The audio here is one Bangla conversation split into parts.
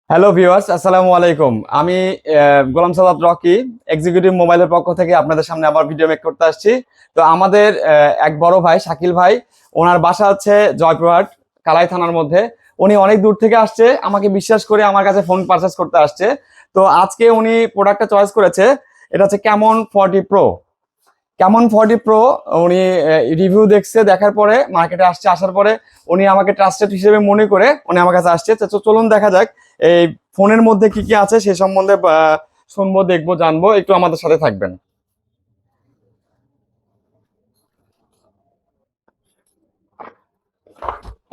হ্যালো ভিউয়ার্স, আসসালামু আলাইকুম। আমি গোলাম সাদাত রকি, এক্সিকিউটিভ মোবাইলের পক্ষ থেকে আপনাদের সামনে আবার ভিডিও মেক করতে আসছি। তো আমাদের এক বড় ভাই শাকিল ভাই, ওনার বাসা হচ্ছে জয়পুরহাট কালাই থানার মধ্যে। উনি অনেক দূর থেকে আসছে, আমাকে বিশ্বাস করে আমার কাছে ফোন পারচেস করতে আসছে। তো আজকে উনি প্রোডাক্টটা চয়েস করেছে, এটা হচ্ছে ক্যামন 40 প্রো। কেমন 40 প্রো উনি রিভিউ দেখছে, দেখার পরে মার্কেটে আসছে, আসার পরে উনি আমাকে ট্রাস্টেড হিসেবে মনে করে উনি আমার কাছে আসছে। তো চলুন দেখা যাক এই ফোনের মধ্যে কি কি আছে সে সম্বন্ধে শুনবো, দেখবো, জানবো। একটু আমাদের সাথে থাকবেন।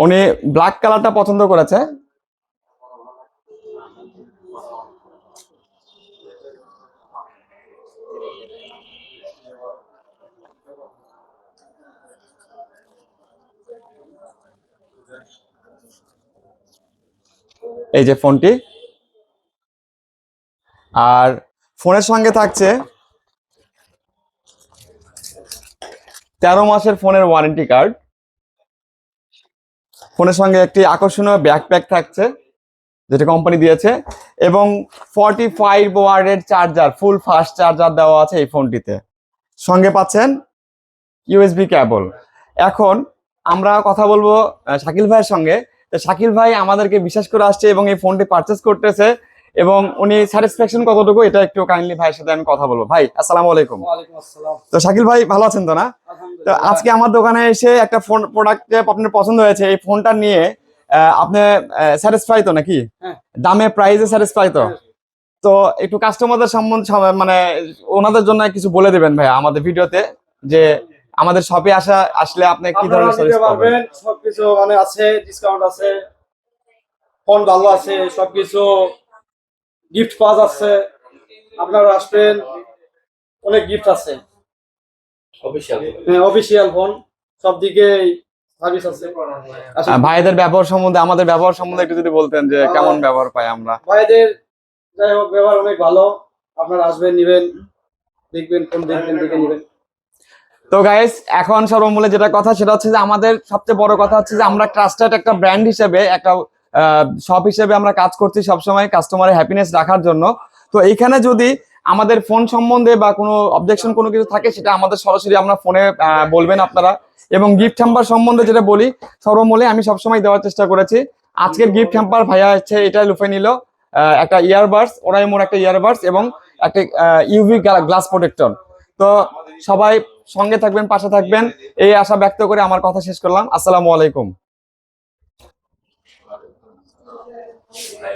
উনি ব্ল্যাক কালারটা পছন্দ করেছে। এই যে ফোনটি, আর ফোনের সঙ্গে থাকছে 13 মাসের ফোনের ওয়ারেন্টি কার্ড। ফোনের সঙ্গে একটি আকর্ষণীয় ব্যাকপ্যাক থাকছে যেটা কোম্পানি দিয়েছে, এবং 45 ওয়াটের চার্জার, ফুল ফাস্ট চার্জার দেওয়া আছে এই ফোনটিতে। সঙ্গে পাচ্ছেন ইউএসবি কেবল। এখন আমরা কথা বলবো শাকিল ভাইয়ের সঙ্গে। তো শাকিল ভাই আমাদেরকে বিশ্বাস করে আসছে এবং এই ফোনটি পারচেস করতেছে, এবং উনি স্যাটিসফ্যাকশন কতটুকু এটা একটু কাইন্ডলি ভাইয়ের সাথে আমি কথা বলবো। ভাই, আসসালামু আলাইকুম। ওয়ালাইকুম আসসালাম। তো শাকিল ভাই ভালো আছেন তো না? তো আলহামদুলিল্লাহ। আজকে আমার দোকানে এসে একটা ফোন প্রোডাক্ট আপনার পছন্দ হয়েছে, এই ফোনটা নিয়ে আপনি স্যাটিসফাই তো নাকি? হ্যাঁ। দামে প্রাইসে স্যাটিসফাই তো? হ্যাঁ। তো একটু কাস্টমারদের সম্বন্ধে মানে ওনাদের জন্য কিছু বলে দেবেন ভাই আমাদের ভিডিওতে, যে আমাদের শপে আসলে আপনি কি আপনারা ধরনের নিতে সার্ভিস পাবেন। পারবেন, সবকিছু মানে আছে, ডিসকাউন্ট আছে, ফোন ভালো আছে, সবকিছু গিফট পাওয়া যাচ্ছে। আপনারা আসবেন, অনেক গিফট আছে। হ্যাঁ, অফিসিয়াল ফোন, সব দিকে সার্ভিস আছে। ভাইদের ব্যবহার সম্বন্ধে, আমাদের ব্যবহার সম্বন্ধে একটু যদি বলতেন যে কেমন ব্যবহার পাই আমরা। ভাইদের যাই হোক ব্যবহার অনেক ভালো। আপনারা আসবেন, নিবেন, দেখবেন, ফোন দেখবেন, দেখে নিবেন। তো গাইস, এখন সর্বমূলে যেটা কথা সেটা হচ্ছে যে আমাদের সবচেয়ে বড় কথা হচ্ছে যে আমরা ট্রাস্টেড একটা ব্র্যান্ড হিসেবে, একটা শপ হিসেবে আমরা কাজ করছি সবসময় কাস্টমারের হ্যাপিনেস রাখার জন্য। তো এইখানে যদি আমাদের ফোন সম্বন্ধে বা কোনো অবজেকশন কোনো কিছু থাকে, সেটা আমাদের সরাসরি আমরা ফোনে বলবেন আপনারা। এবং গিফট হ্যাম্পার সম্বন্ধে যেটা বলি, সর্বমূলে আমি সবসময় দেওয়ার চেষ্টা করেছি। আজকের গিফট হ্যাম্পার ভাইয়া হচ্ছে এটা লুফে নিল, একটা ইয়ারবাডস, ওরাই মোর একটা ইয়ারবাডস, এবং একটা ইউভি গ্লাস প্রোটেক্টর। তো সবাই সঙ্গে থাকবেন, পাশে থাকবেন, এই আশা ব্যক্ত করে আমার কথা শেষ করলাম। আসসালামু আলাইকুম।